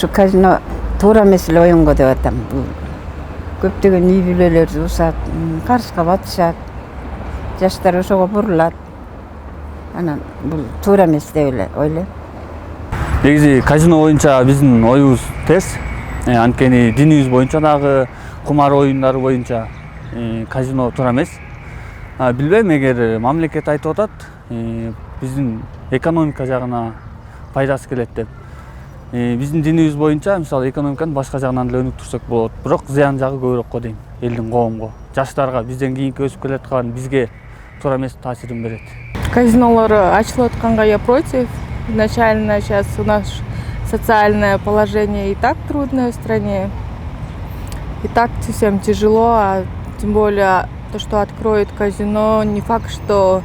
ушу казино туура эмес эле оюнго деп атам. Бул көптөгөн үй бүлөлөр усат, карызга батышат. Жаштар ошого бурулат. Анан бул туура эмес деп эле ойлойм. Негизи казино боюнча биздин оюбуз терс. Анткени динибиз боюнча дагы кумар оюндары боюнча казино туура эмес. Билбейм, эгер мамлекет айтып атат, биздин экономика жагына пайдасы келет деп. Биздин динибиз боюнча мисалы экономиканы башка жагынан эле өнүктүрсөк болот. Бирок зыян жагы көбүрөөк го дейм элдин коомго. Жаштарга, бизден кийинки өсүп келаткан бизге туура эмес таасирин берет. Казинолор ачылып атканга я против. Изначально сейчас у нас социальное положение и так трудное в стране. И так всем тяжело, а тем более то, что откроют казино, не факт, что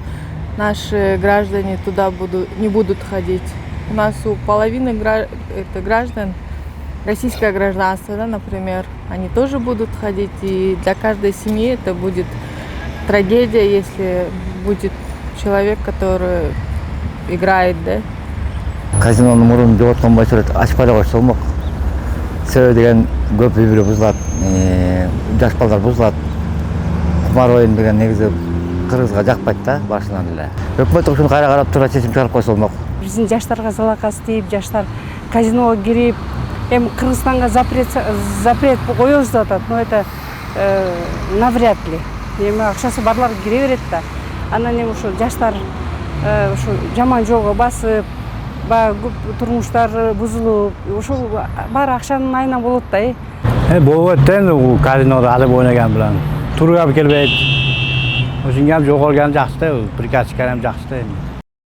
наши граждане туда не будут ходить. У нас у половины граждан российское гражданство, да, например, они тоже будут ходить, и для каждой семьи это будет трагедия, если будет человек, который играет, да. Казинонун мурун деп аткан байсырет ачпай койсо болмок. Себеби деген көп үй бүлө бузулат, жаш балдар бузулат. Кумар оюн деген негизи кыргызга жакпайт да башынан эле. Өкмөт ушуну кайра карап туруп чечим чыгарып койсо болмок. Биздин жаштарга залакасы тийип, жаштар казиного кирип, эми Кыргызстанга запрет коебуз деп атат, но это навряд ли. Эми акчасы барлар кире берет да. Анан эми ушу жаштар ушу жаман жолго басып, баягы турмуштары бузулуп, ушул баары акчанын айынан болот да. Болот да, казинода алып ойнаган билан. Тургап келбейт. Ошоңга жогорган жакшы да, приказчикар ham жакшы да.